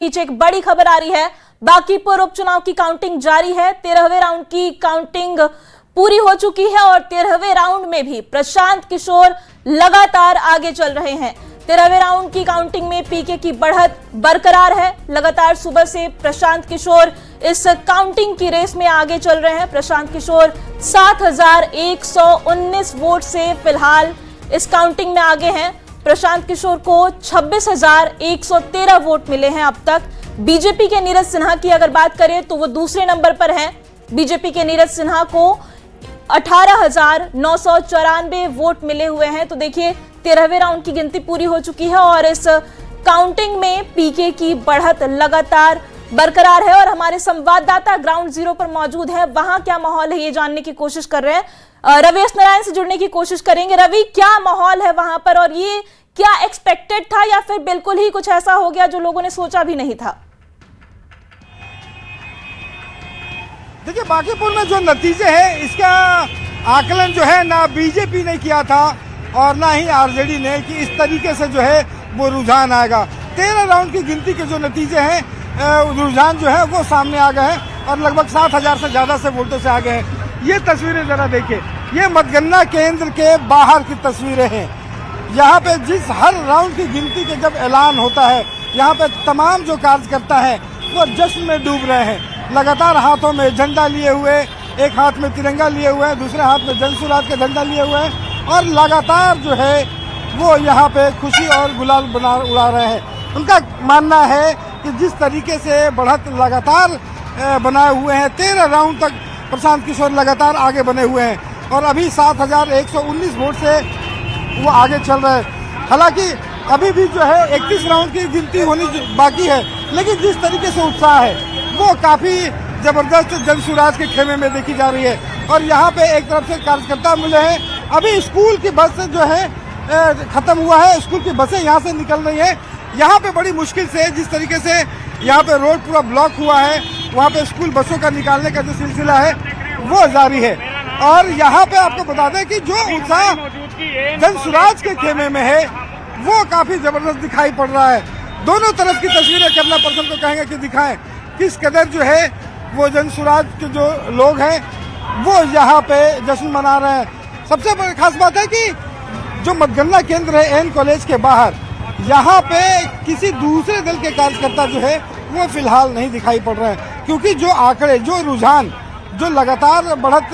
बीच एक बड़ी खबर आ रही है। बांकीपुर उपचुनाव की काउंटिंग जारी है। 13वें राउंड की काउंटिंग पूरी हो चुकी है और 13वें राउंड में भी प्रशांत किशोर लगातार आगे चल रहे हैं। 13वें राउंड की काउंटिंग में पीके की बढ़त बरकरार है। लगातार सुबह से प्रशांत किशोर इस काउंटिंग की रेस में आगे चल रहे हैं। प्रशांत किशोर 7,119 वोट से फिलहाल इस काउंटिंग में आगे हैं। प्रशांत किशोर को 26,113 वोट मिले हैं अब तक। बीजेपी के नीरज सिन्हा की अगर बात करें तो वो दूसरे नंबर पर हैं। बीजेपी के नीरज सिन्हा को 18,994 वोट मिले हुए हैं। तो देखिए 13वें राउंड की गिनती पूरी हो चुकी है और इस काउंटिंग में पीके की बढ़त लगातार बरकरार है। और हमारे संवाददाता ग्राउंड जीरो पर मौजूद है, वहां क्या माहौल है ये जानने की कोशिश कर रहे हैं। रवि एस नारायण से जुड़ने की कोशिश करेंगे। रवि, क्या माहौल है वहां पर और ये क्या एक्सपेक्टेड था या फिर बिल्कुल ही कुछ ऐसा हो गया जो लोगों ने सोचा भी नहीं था? देखिए, बांकीपुर में जो नतीजे हैं इसका आकलन जो है ना बीजेपी ने किया था और ना ही आरजेडी ने कि इस तरीके से जो है वो रुझान आएगा। 13 राउंड की गिनती के जो नतीजे हैं रुझान जो है वो सामने आ गए हैं और लगभग 7,000 से ज्यादा से वोटों से आगे हैं। ये तस्वीरें जरा देखिए, ये मतगणना केंद्र के बाहर की तस्वीरें हैं। यहाँ पे जिस हर राउंड की गिनती के जब ऐलान होता है, यहाँ पे तमाम जो कार्यकर्ता हैं वो जश्न में डूब रहे हैं। लगातार हाथों में झंडा लिए हुए, एक हाथ में तिरंगा लिए हुए हैं, दूसरे हाथ में जन सुराज का झंडा लिए हुए हैं और लगातार जो है वो यहाँ पे खुशी और गुलाल उड़ा रहे हैं। उनका मानना है कि जिस तरीके से बढ़त लगातार बनाए हुए हैं, 13 राउंड तक प्रशांत किशोर लगातार आगे बने हुए हैं और अभी 7,119 वोट से वो आगे चल रहे हैं। हालांकि अभी भी जो है 31 राउंड की गिनती होनी बाकी है, लेकिन जिस तरीके से उत्साह है वो काफी जबरदस्त जन सुराज के खेमे में देखी जा रही है। और यहाँ पे एक तरफ से कार्यकर्ता मिले हैं। अभी स्कूल की बस जो है खत्म हुआ है, स्कूल की बसें यहाँ से निकल रही है। यहाँ पे बड़ी मुश्किल से जिस तरीके से यहाँ पे रोड पूरा ब्लॉक हुआ है, वहाँ पे स्कूल बसों का निकालने का जो सिलसिला है वो जारी है। और यहाँ पे आपको बता दें कि जो उत्साह जन सुराज के खेमे में है वो काफी जबरदस्त दिखाई पड़ रहा है। दोनों तरफ की तस्वीरें करना पर्सन को कहेंगे कि दिखाएं किस कदर जो है वो जन सुराज के जो लोग हैं वो यहाँ पे जश्न मना रहे हैं। सबसे बड़ी खास बात है कि जो मतगणना केंद्र है एन कॉलेज के बाहर, यहाँ पे किसी दूसरे दल के कार्यकर्ता जो है वो फिलहाल नहीं दिखाई पड़ रहे हैं, क्योंकि जो आंकड़े, जो रुझान जो लगातार बढ़त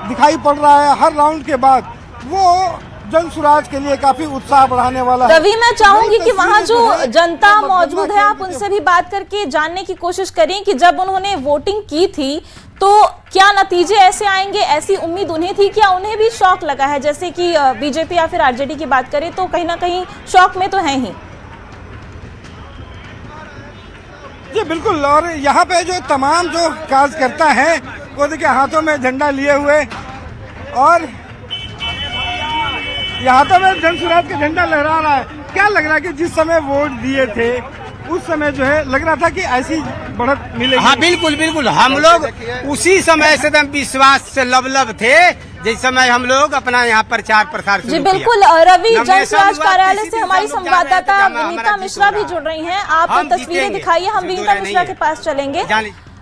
दिखाई पड़ रहा है हर राउंड के बाद, वो जन सुराज के लिए काफी उत्साह बढ़ाने वाला है। रवि, मैं चाहूंगी कि वहाँ जो जनता मौजूद है आप उनसे भी बात करके जानने की कोशिश करें कि जब उन्होंने वोटिंग की थी तो क्या नतीजे ऐसे आएंगे, ऐसी उम्मीद उन्हें थी? क्या उन्हें भी शौक लगा है? जैसे कि बीजेपी या फिर आरजेडी की बात करें तो कहीं ना कहीं शौक में तो है ही। जी बिल्कुल। और यहाँ पे जो तमाम जो कार्यकर्ता हैं वो देखिए हाथों में झंडा लिए हुए और यहाँ तो में जन सुराज का झंडा लहरा रहा है। क्या लग रहा है कि जिस समय वोट दिए थे उस समय जो है लग रहा था कि ऐसी बढ़त मिलेगी? हाँ बिल्कुल बिल्कुल, हम लोग उसी समय से एकदम विश्वास से लबलब थे जिस समय हम लोग अपना यहाँ प्रचार प्रसार जी बिल्कुल। रवि, जन सुराज कार्यालय से हमारी संवाददाता विनीता मिश्रा भी जुड़ रही हैं। आप तस्वीरें दिखाइए, हम विनीता मिश्रा के पास चलेंगे।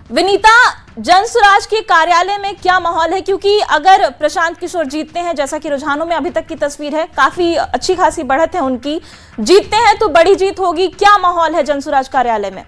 विनीता, जन सुराज के कार्यालय में क्या माहौल है? क्योंकि अगर प्रशांत किशोर जीतते हैं, जैसा कि रुझानों में अभी तक की तस्वीर है, काफी अच्छी खासी बढ़त है उनकी, जीतते हैं तो बड़ी जीत होगी। क्या माहौल है जन सुराज कार्यालय में?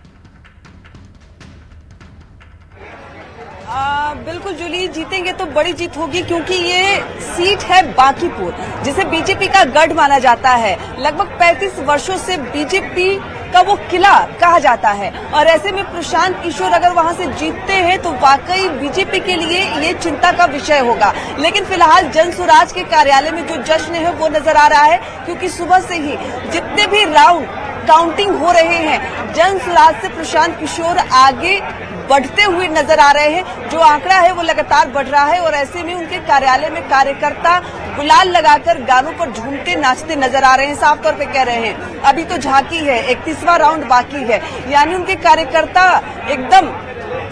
बिल्कुल जूली, जीतेंगे तो बड़ी जीत होगी क्योंकि ये सीट है बांकीपुर, जिसे बीजेपी का गढ़ माना जाता है। लगभग 35 वर्षों से बीजेपी का वो किला कहा जाता है और ऐसे में प्रशांत किशोर अगर वहां से जीतते हैं तो वाकई बीजेपी के लिए ये चिंता का विषय होगा। लेकिन फिलहाल जन सुराज के कार्यालय में जो जश्न है वो नजर आ रहा है, क्योंकि सुबह से ही जितने भी राउंड काउंटिंग हो रहे हैं जन सुराज से प्रशांत किशोर आगे बढ़ते हुए नजर आ रहे हैं। जो आंकड़ा है वो लगातार बढ़ रहा है और ऐसे में उनके कार्यालय में कार्यकर्ता गुलाल लगाकर गानों पर झूमते नाचते नजर आ रहे हैं। साफ तौर पे कह रहे हैं अभी तो झांकी है, 31वां राउंड बाकी है, यानी उनके कार्यकर्ता एकदम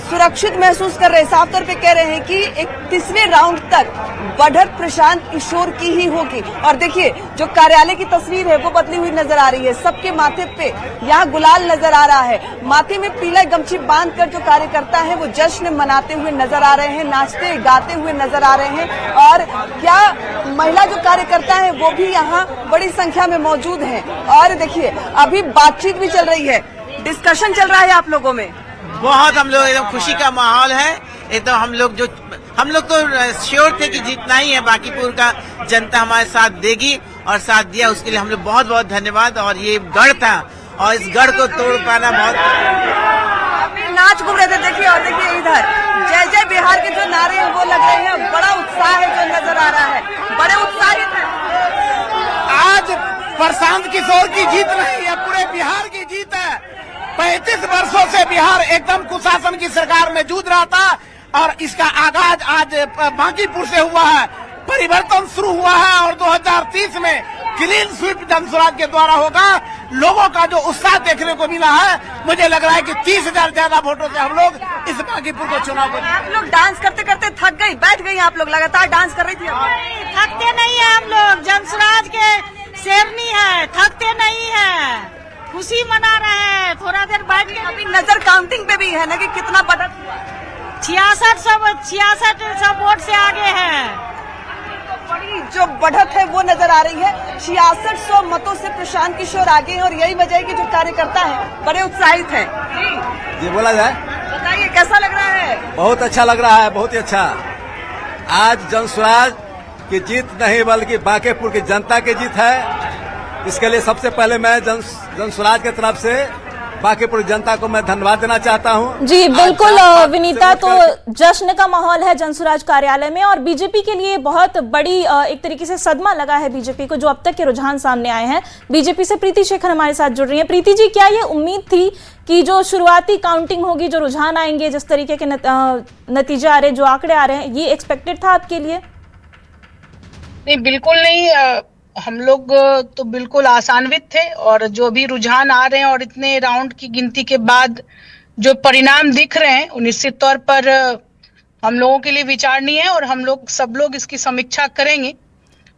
सुरक्षित महसूस कर रहे हैं। साफ तौर पे कह रहे हैं कि 31वें राउंड तक बढ़त प्रशांत किशोर की ही होगी। और देखिए जो कार्यालय की तस्वीर है वो बदली हुई नजर आ रही है। सबके माथे पे यहाँ गुलाल नजर आ रहा है। माथे में पीला गमछी बांधकर जो कार्यकर्ता है वो जश्न मनाते हुए नजर आ रहे हैं, नाचते गाते हुए नजर आ रहे हैं। और क्या महिला जो कार्यकर्ता है वो भी यहाँ बड़ी संख्या में मौजूद है। और देखिए अभी बातचीत भी चल रही है, डिस्कशन चल रहा है आप लोगों में। बहुत हम लोग एकदम खुशी का माहौल है। एकदम हम लोग तो श्योर थे कि जीतना ही है। बांकीपुर का जनता हमारे साथ देगी और साथ दिया, उसके लिए हम लोग बहुत बहुत धन्यवाद। और ये गढ़ था और इस गढ़ को तोड़ पाना बहुत। अभी नाच घूम रहे थे, देखिए। और देखिए इधर जय जय बिहार के जो नारे हैं वो लग रहे हैं। बड़ा उत्साह है जो नजर आ रहा है, बड़े उत्साहित है। आज प्रशांत किशोर की जीत नहीं है, पूरे बिहार की जीत है। 35 वर्षों से बिहार एकदम कुशासन की सरकार में जूझ रहा था और इसका आगाज आज बांकीपुर से हुआ है। परिवर्तन शुरू हुआ है और 2030 में क्लीन स्वीप जनसुराज के द्वारा होगा। लोगों का जो उत्साह देखने को मिला है, मुझे लग रहा है कि 30,000 ज्यादा वोटों से हम लोग इस बांकीपुर को चुनाव को। आप लोग डांस करते करते थक गई, बैठ गई। आप लोग लगातार डांस कर रही थी। थकते नहीं है हम लोग, जनसुराज के शेरनी है, थकते नहीं है, खुशी मना रहे हैं। थोड़ा देर बैठ के अभी नजर काउंटिंग पे भी है ना कि कितना बढ़त हुआ। 6600 वोट से आगे है। बड़ी जो बढ़त है वो नजर आ रही है। 6600 मतों से प्रशांत किशोर आगे हैं और यही वजह है कि जो कार्यकर्ता है बड़े उत्साहित हैं। जी बोला जाए, बताइए कैसा लग रहा है? बहुत अच्छा लग रहा है, बहुत ही अच्छा। आज जनसुराज की जीत नहीं बल्कि बांकीपुर की जनता की जीत है। इसके लिए सबसे पहले मैं जनसुराज की तरफ से बांकीपुर जनता को मैं धन्यवाद देना चाहता हूं। जी बिल्कुल विनीता, तो जश्न का माहौल है जनसुराज कार्यालय में और बीजेपी के लिए बहुत बड़ी एक तरीके से सदमा लगा है बीजेपी को, जो अब तक के रुझान सामने आए हैं। बीजेपी से प्रीति शेखर हमारे साथ जुड़ रही हैं। प्रीति जी, क्या ये उम्मीद थी कि जो शुरुआती काउंटिंग होगी, जो रुझान आएंगे, जिस तरीके के नतीजे आ रहे हैं, जो आंकड़े आ रहे हैं, ये एक्सपेक्टेड था आपके लिए? नहीं, बिल्कुल नहीं। हम लोग तो बिल्कुल आशान्वित थे और जो भी रुझान आ रहे हैं और इतने राउंड की गिनती के बाद जो परिणाम दिख रहे हैं, निश्चित तौर पर हम लोगों के लिए विचारणीय है और हम लोग सब लोग इसकी समीक्षा करेंगे।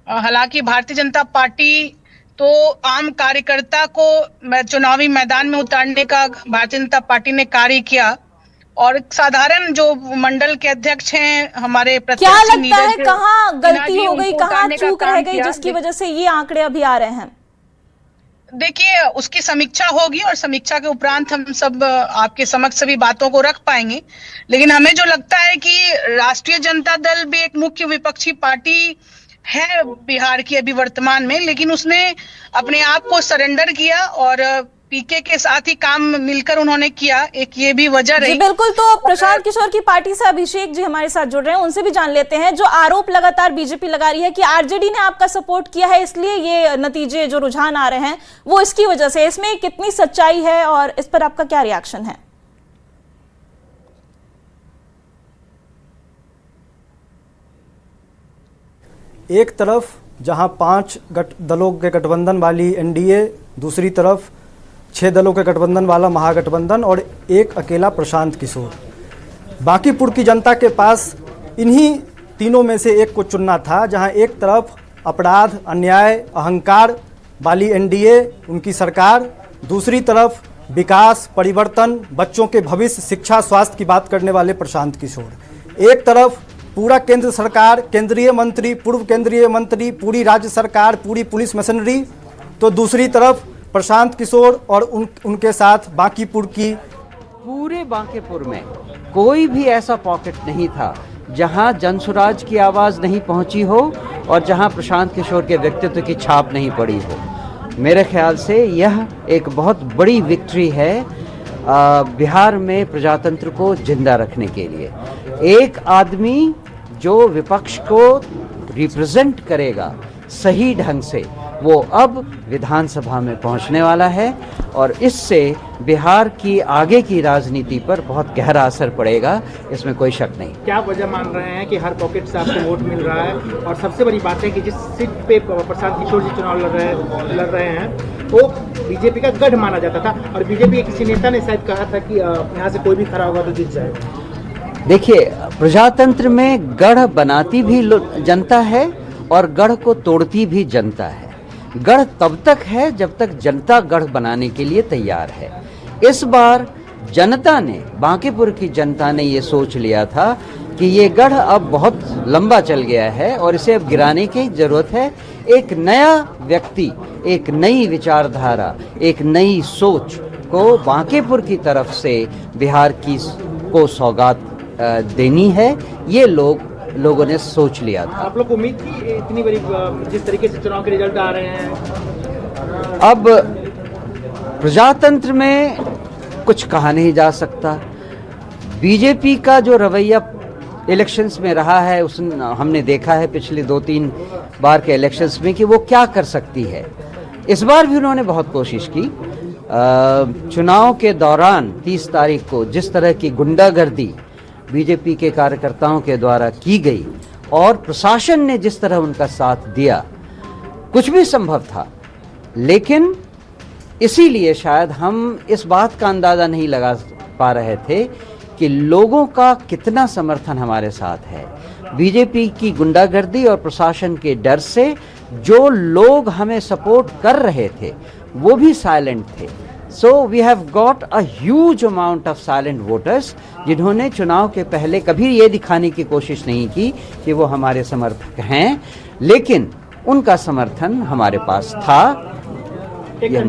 हालांकि भारतीय जनता पार्टी तो आम कार्यकर्ता को चुनावी मैदान में उतारने का भारतीय जनता पार्टी ने कार्य किया और साधारण जो मंडल के अध्यक्ष हैं, हमारे क्या लगता है कहाँ गलती हो गई, कहाँ चूक रह गई, जिसकी वजह से ये आंकड़े अभी आ रहे हैं? देखिए, उसकी समीक्षा होगी और समीक्षा के उपरांत हम सब आपके समक्ष सभी बातों को रख पाएंगे। लेकिन हमें जो लगता है कि राष्ट्रीय जनता दल भी एक मुख्य विपक्षी पार्टी है बिहार की अभी वर्तमान में, लेकिन उसने अपने आप को सरेंडर किया और पीके के साथ ही काम मिलकर उन्होंने किया। एक ये भी वजह रही। बिल्कुल, तो प्रशांत किशोर की पार्टी से अभिषेक जी हमारे साथ जुड़ रहे हैं, उनसे भी जान लेते हैं। जो आरोप लगातार बीजेपी लगा रही है कि आरजेडी ने आपका सपोर्ट किया है, इसलिए ये नतीजे जो रुझान आ रहे हैं वो इसकी वजह से, इसमें कितनी सच्चाई है और इस पर आपका क्या रिएक्शन है? एक तरफ जहां 5 दलों के गठबंधन वाली एनडीए, दूसरी तरफ 6 दलों के गठबंधन वाला महागठबंधन और एक अकेला प्रशांत किशोर। बांकीपुर की जनता के पास इन्हीं तीनों में से एक को चुनना था, जहां एक तरफ अपराध, अन्याय, अहंकार वाली एनडीए, उनकी सरकार, दूसरी तरफ विकास, परिवर्तन, बच्चों के भविष्य, शिक्षा, स्वास्थ्य की बात करने वाले प्रशांत किशोर। एक तरफ पूरा केंद्र सरकार, केंद्रीय मंत्री, पूर्व केंद्रीय मंत्री, पूरी राज्य सरकार, पूरी पुलिस मशीनरी, तो दूसरी तरफ प्रशांत किशोर और उनके साथ बांकीपुर की। पूरे बांकीपुर में कोई भी ऐसा पॉकेट नहीं था जहां जनसुराज की आवाज़ नहीं पहुंची हो और जहां प्रशांत किशोर के व्यक्तित्व की छाप नहीं पड़ी हो। मेरे ख्याल से यह एक बहुत बड़ी विक्ट्री है बिहार में प्रजातंत्र को जिंदा रखने के लिए। एक आदमी जो विपक्ष को रिप्रेजेंट करेगा सही ढंग से, वो अब विधानसभा में पहुंचने वाला है और इससे बिहार की आगे की राजनीति पर बहुत गहरा असर पड़ेगा, इसमें कोई शक नहीं। क्या वजह मान रहे हैं कि हर पॉकेट से आपको वोट मिल रहा है? और सबसे बड़ी बात है कि जिस सीट पे प्रशांत किशोर जी चुनाव लड़ रहे हैं वो बीजेपी का गढ़ माना जाता था और बीजेपी के किसी नेता ने शायद कहा था कि यहाँ से कोई भी खड़ा होगा तो जीत जाएगा। देखिए, प्रजातंत्र में गढ़ बनाती भी जनता है और गढ़ को तोड़ती भी जनता है। गढ़ तब तक है जब तक जनता गढ़ बनाने के लिए तैयार है। इस बार जनता ने, बांकीपुर की जनता ने ये सोच लिया था कि ये गढ़ अब बहुत लंबा चल गया है और इसे अब गिराने की जरूरत है। एक नया व्यक्ति, एक नई विचारधारा, एक नई सोच को बांकीपुर की तरफ से बिहार की को सौगात देनी है, ये लोगों ने सोच लिया था। आप लोग को उम्मीद थी इतनी बड़ी, जिस तरीके से चुनाव के रिजल्ट आ रहे हैं? अब प्रजातंत्र में कुछ कहा नहीं जा सकता। बीजेपी का जो रवैया इलेक्शंस में रहा है हमने देखा है पिछले 2-3 बार के इलेक्शंस में कि वो क्या कर सकती है। इस बार भी उन्होंने बहुत कोशिश की। चुनाव के दौरान 30 तारीख को जिस तरह की गुंडागर्दी बीजेपी के कार्यकर्ताओं के द्वारा की गई और प्रशासन ने जिस तरह उनका साथ दिया, कुछ भी संभव था। लेकिन इसीलिए शायद हम इस बात का अंदाज़ा नहीं लगा पा रहे थे कि लोगों का कितना समर्थन हमारे साथ है। बीजेपी की गुंडागर्दी और प्रशासन के डर से जो लोग हमें सपोर्ट कर रहे थे वो भी साइलेंट थे। So we have got a huge amount of silent voters जिन्होंने चुनाव के पहले कभी ये दिखाने की कोशिश नहीं की कि वो हमारे समर्थक हैं, लेकिन उनका समर्थन हमारे पास था। देखिए,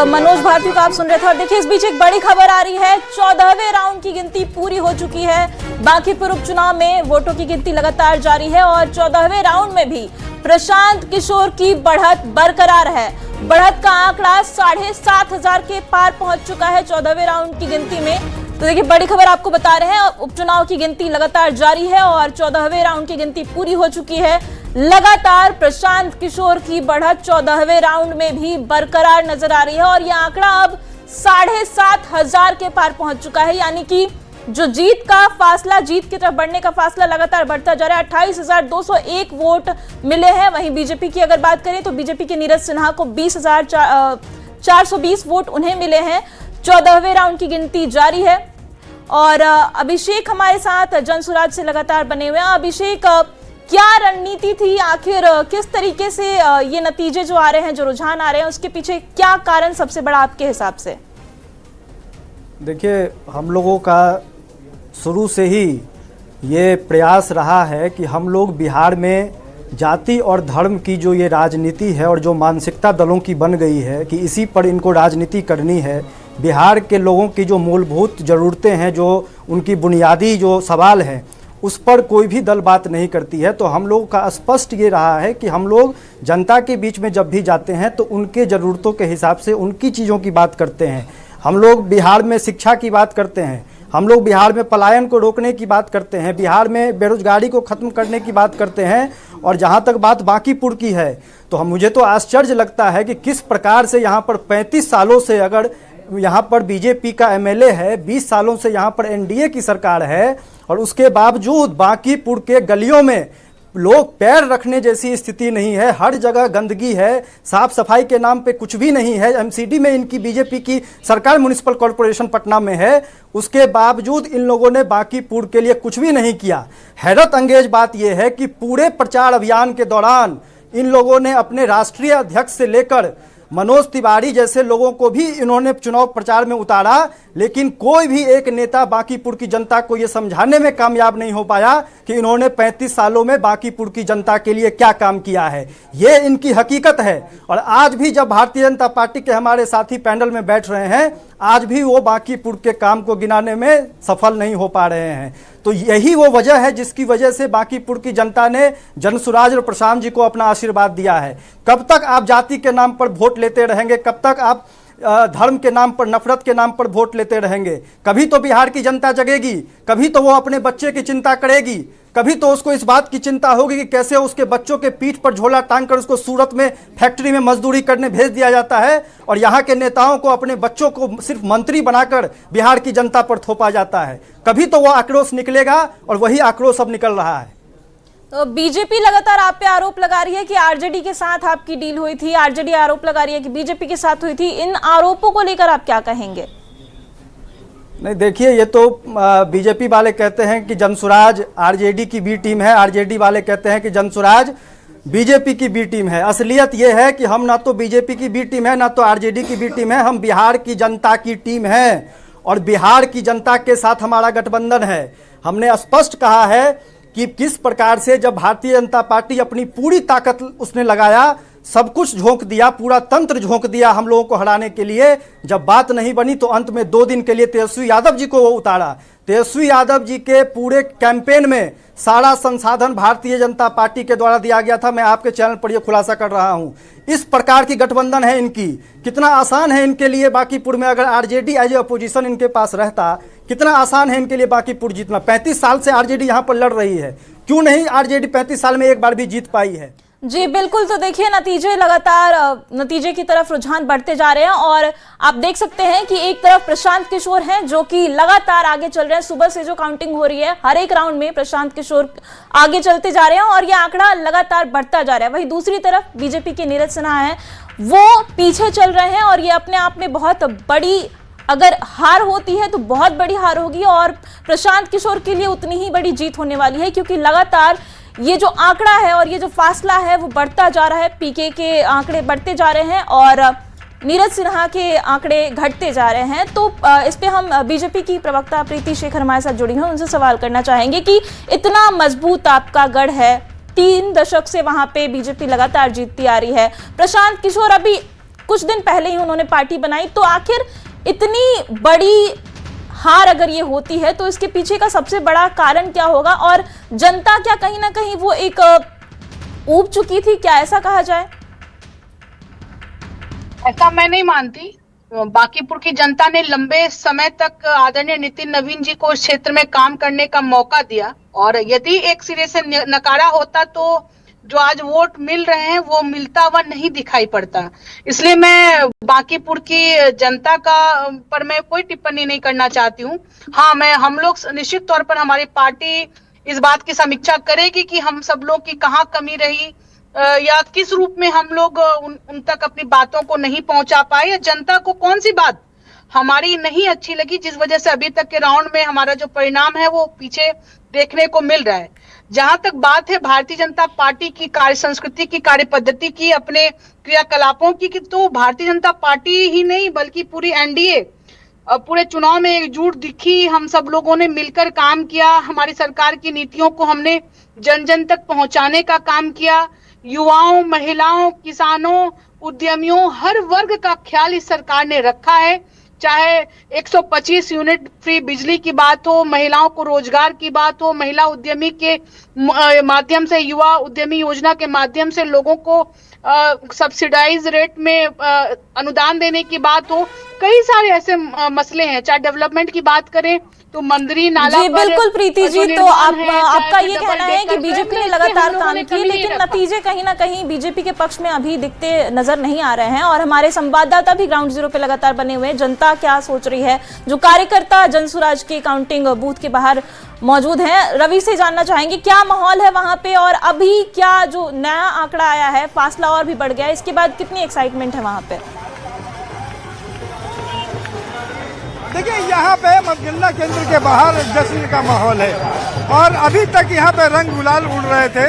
मनोज भारती को आप सुन रहे थे और देखिए इस बीच एक बड़ी खबर आ रही है। 14वें राउंड की गिनती पूरी हो चुकी है। बांकीपुर उपचुनाव में वोटों की गिनती लगातार जारी है और 14वें राउंड में भी प्रशांत किशोर की बढ़त बरकरार है। बढ़त का आंकड़ा 7,500 के पार पहुंच चुका है 14वें राउंड की गिनती में। तो देखिए, बड़ी खबर आपको बता रहे हैं, उपचुनाव की गिनती लगातार जारी है और 14वें राउंड की गिनती पूरी हो चुकी है। लगातार प्रशांत किशोर की बढ़त 14वें राउंड में भी बरकरार नजर आ रही है और यह आंकड़ा अब 7,500 के पार पहुंच चुका है। यानी कि जो जीत का फासला, जीत की तरफ बढ़ने का फासला लगातार बढ़ता जा रहा है। 28,201 वोट मिले हैं। वहीं बीजेपी की अगर बात करें तो बीजेपी के नीरज सिन्हा को 20,420 वोट उन्हें मिले हैं। 14वें राउंड की गिनती जारी है और अभिषेक हमारे साथ जनसुराज से लगातार बने हुए हैं। अभिषेक, क्या रणनीति थी, आखिर किस तरीके से ये नतीजे जो आ रहे हैं, जो रुझान आ रहे हैं, उसके पीछे क्या कारण सबसे बड़ा आपके हिसाब से? देखिए, हम लोगों का शुरू से ही ये प्रयास रहा है कि हम लोग बिहार में जाति और धर्म की जो ये राजनीति है और जो मानसिकता दलों की बन गई है कि इसी पर इनको राजनीति करनी है। बिहार के लोगों की जो मूलभूत ज़रूरतें हैं, जो उनकी बुनियादी जो सवाल हैं, उस पर कोई भी दल बात नहीं करती है। तो हम लोगों का स्पष्ट ये रहा है कि हम लोग जनता के बीच में जब भी जाते हैं तो उनके ज़रूरतों के हिसाब से उनकी चीज़ों की बात करते हैं। हम लोग बिहार में शिक्षा की बात करते हैं, हम लोग बिहार में पलायन को रोकने की बात करते हैं, बिहार में बेरोजगारी को ख़त्म करने की बात करते हैं। और जहाँ तक बात बांकीपुर की है तो मुझे तो आश्चर्य लगता है कि किस प्रकार से यहाँ पर 35 सालों से अगर यहाँ पर बीजेपी का एमएलए है, 20 सालों से यहाँ पर एनडीए की सरकार है और उसके बावजूद बांकीपुर के गलियों में लोग पैर रखने जैसी स्थिति नहीं है। हर जगह गंदगी है, साफ सफाई के नाम पे कुछ भी नहीं है। एमसीडी में इनकी बीजेपी की सरकार म्युनिसिपल कॉरपोरेशन पटना में है, उसके बावजूद इन लोगों ने बांकीपुर के लिए कुछ भी नहीं किया। हैरत अंगेज बात यह है कि पूरे प्रचार अभियान के दौरान इन लोगों ने अपने राष्ट्रीय अध्यक्ष से लेकर मनोज तिवारी जैसे लोगों को भी इन्होंने चुनाव प्रचार में उतारा, लेकिन कोई भी एक नेता बांकीपुर की जनता को ये समझाने में कामयाब नहीं हो पाया कि इन्होंने 35 सालों में बांकीपुर की जनता के लिए क्या काम किया है। ये इनकी हकीकत है। और आज भी जब भारतीय जनता पार्टी के हमारे साथी पैनल में बैठ रहे हैं, आज भी वो बांकीपुर के काम को गिनाने में सफल नहीं हो पा रहे हैं। तो यही वो वजह है जिसकी वजह से बांकीपुर की जनता ने जनसुराज और प्रशांत जी को अपना आशीर्वाद दिया है। कब तक आप जाति के नाम पर वोट लेते रहेंगे, कब तक आप धर्म के नाम पर, नफरत के नाम पर वोट लेते रहेंगे? कभी तो बिहार की जनता जगेगी, कभी तो वो अपने बच्चे की चिंता करेगी। कभी तो उसको इस बात की चिंता होगी कि कैसे उसके बच्चों के पीठ पर झोला टांग कर उसको सूरत में फैक्ट्री में मजदूरी करने भेज दिया जाता है, और यहाँ के नेताओं को अपने बच्चों को सिर्फ मंत्री बनाकर बिहार की जनता पर थोपा जाता है। कभी तो वो आक्रोश निकलेगा, और वही आक्रोश अब निकल रहा है। तो बीजेपी लगातार आप पे आरोप लगा रही है कि आरजेडी के साथ आपकी डील हुई थी, आरजेडी आरोप लगा रही है कि बीजेपी के साथ हुई थी। इन आरोपों को लेकर आप क्या कहेंगे? नहीं, देखिए, ये तो बीजेपी वाले कहते हैं कि जनसुराज आरजेडी की बी टीम है, आरजेडी वाले कहते हैं कि जनसुराज बीजेपी की बी टीम है। असलियत ये है कि हम ना तो बीजेपी की बी टीम है ना तो आरजेडी की बी टीम है, हम बिहार की जनता की टीम है, और बिहार की जनता के साथ हमारा गठबंधन है। हमने स्पष्ट कहा है कि किस प्रकार से जब भारतीय जनता पार्टी अपनी पूरी ताकत उसने लगाया, सब कुछ झोंक दिया, पूरा तंत्र झोंक दिया हम लोगों को हराने के लिए, जब बात नहीं बनी तो अंत में 2 दिन के लिए तेजस्वी यादव जी को वो उतारा। तेजस्वी यादव जी के पूरे कैंपेन में सारा संसाधन भारतीय जनता पार्टी के द्वारा दिया गया था। मैं आपके चैनल पर यह खुलासा कर रहा हूं। इस प्रकार की गठबंधन है इनकी। कितना आसान है इनके लिए बांकीपुर में अगर आरजेडी एज ए अपोजिशन इनके पास रहता, कितना आसान है इनके लिए बांकीपुर जीतना। 35 साल से आरजेडी यहां पर लड़ रही है, क्यों नहीं आरजेडी 35 साल में एक बार भी जीत पाई है? जी बिल्कुल। तो देखिए, नतीजे लगातार नतीजे की तरफ रुझान बढ़ते जा रहे हैं, और आप देख सकते हैं कि एक तरफ प्रशांत किशोर हैं जो कि लगातार आगे चल रहे हैं। सुबह से जो काउंटिंग हो रही है, हर एक राउंड में प्रशांत किशोर आगे चलते जा रहे हैं और यह आंकड़ा लगातार बढ़ता जा रहा है। वहीं दूसरी तरफ बीजेपी के नीरज सिन्हा हैं, वो पीछे चल रहे हैं, और ये अपने आप में बहुत बड़ी, अगर हार होती है तो बहुत बड़ी हार होगी, और प्रशांत किशोर के लिए उतनी ही बड़ी जीत होने वाली है, क्योंकि लगातार ये जो आंकड़ा है और ये जो फासला है वो बढ़ता जा रहा है। पीके के आंकड़े बढ़ते जा रहे हैं और नीरज सिन्हा के आंकड़े घटते जा रहे हैं। तो इस पे हम बीजेपी की प्रवक्ता प्रीति शेखर हमारे साथ जुड़ी हैं, उनसे सवाल करना चाहेंगे कि इतना मजबूत आपका गढ़ है, 3 दशक से वहां पे बीजेपी लगातार जीतती आ रही है। प्रशांत किशोर अभी कुछ दिन पहले ही उन्होंने पार्टी बनाई, तो आखिर इतनी बड़ी हार अगर ये होती है तो इसके पीछे का सबसे बड़ा कारण क्या होगा, और जनता क्या कहीं ना कहीं वो एक ऊब चुकी थी, क्या ऐसा कहा जाए? ऐसा मैं नहीं मानती। बांकीपुर की जनता ने लंबे समय तक आदरणीय नितिन नवीन जी को इस क्षेत्र में काम करने का मौका दिया, और यदि एक सिरे से नकारा होता तो जो आज वोट मिल रहे हैं वो मिलता हुआ नहीं दिखाई पड़ता। इसलिए मैं बांकीपुर की जनता का पर मैं कोई टिप्पणी नहीं करना चाहती हूँ। हाँ, हम लोग निश्चित तौर पर हमारी पार्टी इस बात की समीक्षा करेगी कि हम सब लोग की कहाँ कमी रही, या किस रूप में हम लोग उन तक अपनी बातों को नहीं पहुंचा पाए, या जनता को कौन सी बात हमारी नहीं अच्छी लगी जिस वजह से अभी तक के राउंड में हमारा जो परिणाम है वो पीछे देखने को मिल रहा है। जहां तक बात है भारतीय जनता पार्टी की कार्य संस्कृति की, कार्य पद्धति की, अपने क्रियाकलापों की, तो भारतीय जनता पार्टी ही नहीं बल्कि पूरी एनडीए पूरे चुनाव में एकजुट दिखी। हम सब लोगों ने मिलकर काम किया, हमारी सरकार की नीतियों को हमने जन जन तक पहुंचाने का काम किया। युवाओं, महिलाओं, किसानों, उद्यमियों, हर वर्ग का ख्याल इस सरकार ने रखा है। चाहे 125 यूनिट फ्री बिजली की बात हो, महिलाओं को रोजगार की बात हो, महिला उद्यमी के माध्यम से, युवा उद्यमी योजना के माध्यम से लोगों को सब्सिडाइज रेट में अनुदान देने की बात हो, कई सारे ऐसे मसले हैं। चाहे डेवलपमेंट की बात करें तो मंदिरी नाला जी बिल्कुल प्रीति जी, तो आपका ये कहना है कि बीजेपी ने लगातार काम किए, लेकिन नतीजे कहीं ना कहीं बीजेपी के पक्ष में अभी दिखते नजर नहीं आ रहे हैं, और हमारे संवाददाता भी ग्राउंड जीरो पे लगातार बने हुए हैं। जनता क्या सोच रही है, जो कार्यकर्ता जनसुराज के काउंटिंग बूथ के बाहर मौजूद हैं, रवि से जानना चाहेंगे क्या माहौल है वहां पे, और अभी क्या जो नया आंकड़ा आया है, फासला और भी बढ़ गया है, इसके बाद कितनी एक्साइटमेंट है वहां पे? देखिए, यहाँ पे मतगणना केंद्र के बाहर जश्न का माहौल है, और अभी तक यहाँ पे रंग गुलाल उड़ रहे थे।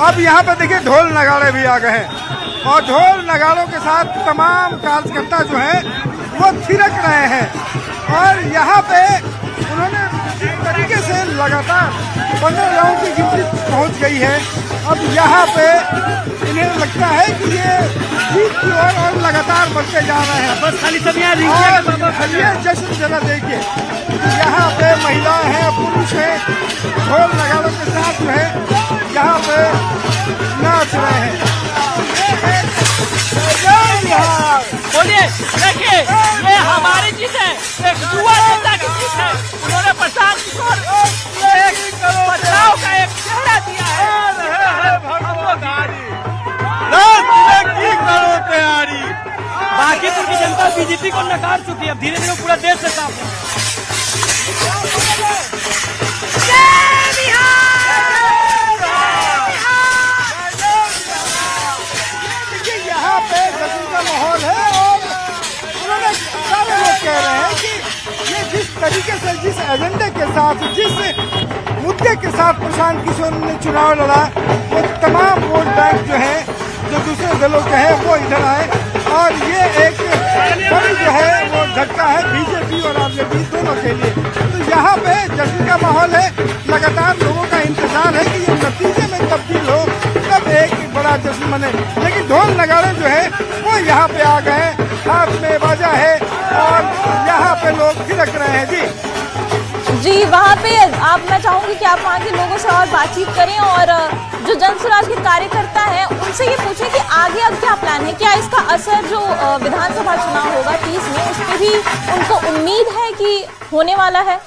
अब यहाँ पे देखिए ढोल नगाड़े भी आ गए हैं, और ढोल नगाड़ों के साथ तमाम कार्यकर्ता जो हैं वो थिरक रहे हैं, और यहाँ पे उन्होंने एक तरीके से लगातार 15 राउंड की गिनती पहुँच गई है। अब यहाँ पे इन्हें लगता है कि ये जीत की ओर और लगातार बढ़ते जा रहे हैं। बस खाली सब यहाँ ये जश्न जरा देखिए, यहाँ पे महिलाएं हैं, पुरुष हैं, ढोल नगाड़ों के साथ जो है यहाँ पे नाच रहे हैं। बोलिए, देखिए ये हमारी जीत है, एक युवा नेता की जीत है। उन्होंने प्रशांत किशोर एक बदलाव का एक नकार चुकी है, अब धीरे धीरे पूरा देश से साफ हो। देखिए यहाँ पे जश्न का माहौल है और उन्होंने सारे लोग कह रहे हैं कि ये जिस तरीके से, जिस एजेंडे के साथ, जिस मुद्दे के साथ प्रशांत किशोर ने चुनाव लड़ा, वो तमाम वोट बैंक जो है, जो दूसरे दलों के हैं, वो इधर आए और ये एक बड़ी जो है वो झटका है बीजेपी और आरजेडी दोनों के लिए। तो यहाँ पे जश्न का माहौल है, लगातार लोगों का इंतजार है कि ये नतीजे में तब्दील हो, तब एक बड़ा जश्न मने। लेकिन ढोल नगाड़े जो है वो यहाँ पे आ गए, हाथ में बाजा है और यहाँ पे लोग थिरक रहे हैं। जी, वहाँ पे मैं चाहूंगी कि आप वहाँ के लोगों से और बातचीत करें और जो जनसुराज के कार्यकर्ता हैं उनसे ये पूछें कि आगे अब क्या प्लान है, क्या इसका असर जो विधानसभा चुनाव होगा 30 में, उस पर भी उनको उम्मीद है कि होने वाला है।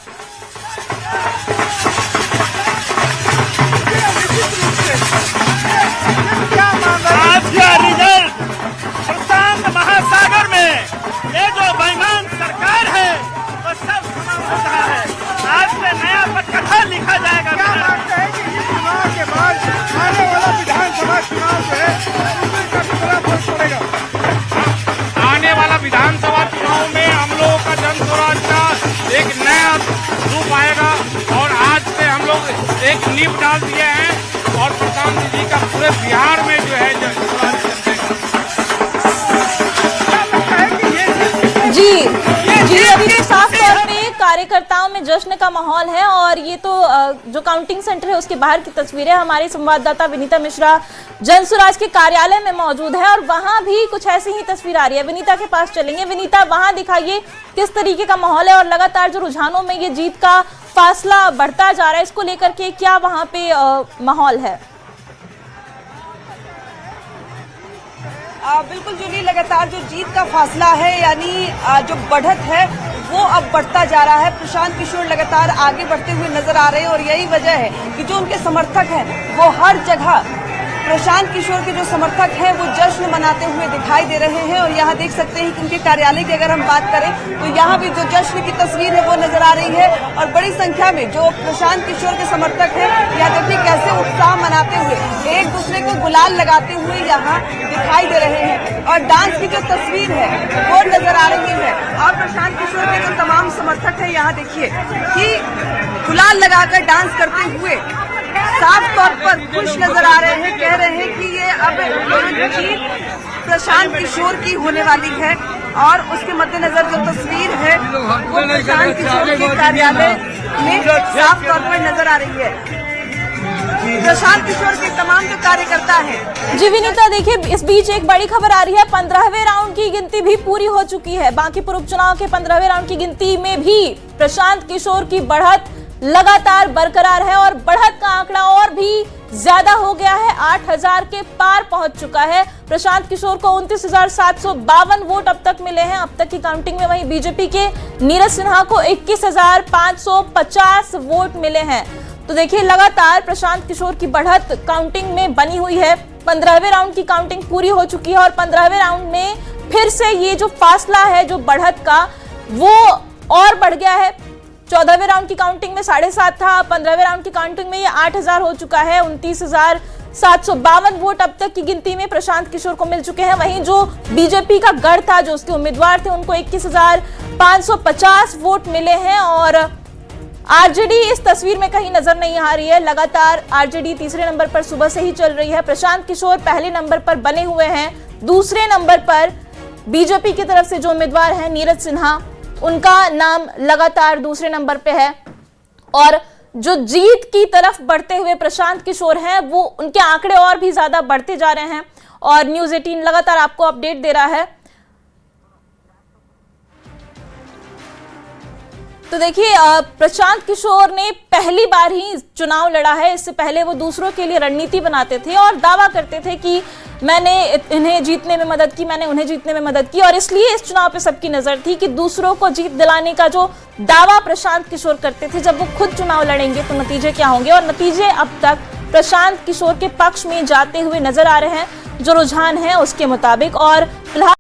आज का रिजल्ट प्रशांत महासागर में ये जो बेईमान सरकार है वो सब समाप्त हो रहा है। आज से नया पटकथा लिखा जाएगा। क्या मानते हैं कि इस चुनाव के बाद आने वाला विधानसभा चुनाव जो है उसमें काफी बड़ा फर्क पड़ेगा? आने वाला विधानसभा चुनाव में हम लोगों का जनसुराज का एक नया रूप आएगा और आज से हम लोग एक नींव डाल दिए हैं और प्रशांत जी का पूरे बिहार में जो है जनसुराज जी, अभी तो साफ तौर पे कार्यकर्ताओं में जश्न का माहौल है और ये तो जो काउंटिंग सेंटर है उसके बाहर की तस्वीरें। हमारी संवाददाता विनीता मिश्रा जनसुराज के कार्यालय में मौजूद है और वहां भी कुछ ऐसी ही तस्वीर आ रही है। विनीता के पास चलेंगे। विनीता, वहां दिखाइए किस तरीके का माहौल है और लगातार जो रुझानों में ये जीत का फासला बढ़ता जा रहा है, इसको लेकर के क्या वहां पे माहौल है? बिल्कुल जूली, लगातार जो जीत का फासला है यानी जो बढ़त है वो अब बढ़ता जा रहा है। प्रशांत किशोर लगातार आगे बढ़ते हुए नजर आ रहे हैं और यही वजह है कि जो उनके समर्थक हैं वो हर जगह प्रशांत किशोर के जो समर्थक हैं वो जश्न मनाते हुए दिखाई दे रहे हैं। और यहाँ देख सकते हैं कि उनके कार्यालय की अगर हम बात करें तो यहाँ भी जो जश्न की तस्वीर है वो नजर आ रही है और बड़ी संख्या में जो प्रशांत किशोर के समर्थक हैं यहाँ देखिए कैसे उत्साह मनाते हुए एक दूसरे को गुलाल लगाते हुए यहाँ दिखाई दे रहे हैं। और डांस की जो तस्वीर है वो नजर आ रही है और प्रशांत किशोर के जो तमाम समर्थक है यहाँ देखिए कि गुलाल लगाकर डांस करते हुए साफ तौर पर खुश नजर आ रहे हैं। कह रहे हैं कि ये अब जीत प्रशांत किशोर की होने वाली है और उसके मद्देनजर जो तस्वीर है वो प्रशांत किशोर के कार्यालय में साफ तौर पर नजर आ रही है। प्रशांत किशोर के तमाम जो कार्यकर्ता हैं। जी विनीता, देखिए इस बीच एक बड़ी खबर आ रही है। 15वें राउंड की गिनती भी पूरी हो चुकी है। बांकीपुर उपचुनाव के 15वें राउंड की गिनती में भी प्रशांत किशोर की बढ़त लगातार बरकरार है और बढ़त का आंकड़ा और भी ज्यादा हो गया है, 8000 के पार पहुंच चुका है। प्रशांत किशोर को 29,752 वोट अब तक मिले हैं अब तक की काउंटिंग में। वहीं बीजेपी के नीरज सिन्हा को 21,550 वोट मिले हैं। तो देखिए लगातार प्रशांत किशोर की बढ़त काउंटिंग में बनी हुई है। 15वें राउंड की काउंटिंग पूरी हो चुकी है और 15वें राउंड में फिर से ये जो फासला है जो बढ़त का वो और बढ़ गया है। 14वें राउंड की काउंटिंग में 7.5 था, 15वें राउंड की काउंटिंग में ये 8000 हो चुका है। 29,752 वोट अब तक की गिनती में प्रशांत किशोर को मिल चुके हैं। वहीं जो बीजेपी का गढ़ था, जो उसके उम्मीदवार थे, उनको 21,550 वोट मिले हैं और आरजेडी इस तस्वीर में कहीं नजर नहीं आ रही है। लगातार आरजेडी तीसरे नंबर पर सुबह से ही चल रही है। प्रशांत किशोर पहले नंबर पर बने हुए हैं। दूसरे नंबर पर बीजेपी की तरफ से जो उम्मीदवार हैं नीरज सिन्हा, उनका नाम लगातार दूसरे नंबर पे है। और जो जीत की तरफ बढ़ते हुए प्रशांत किशोर हैं वो उनके आंकड़े और भी ज्यादा बढ़ते जा रहे हैं और न्यूज़ 18 लगातार आपको अपडेट दे रहा है। तो देखिए प्रशांत किशोर ने पहली बार ही चुनाव लड़ा है। इससे पहले वो दूसरों के लिए रणनीति बनाते थे और दावा करते थे कि मैंने इन्हें जीतने में मदद की, मैंने उन्हें जीतने में मदद की। और इसलिए इस चुनाव पे सबकी नजर थी कि दूसरों को जीत दिलाने का जो दावा प्रशांत किशोर करते थे, जब वो खुद चुनाव लड़ेंगे तो नतीजे क्या होंगे। और नतीजे अब तक प्रशांत किशोर के पक्ष में जाते हुए नजर आ रहे हैं जो रुझान है उसके मुताबिक। और फिलहाल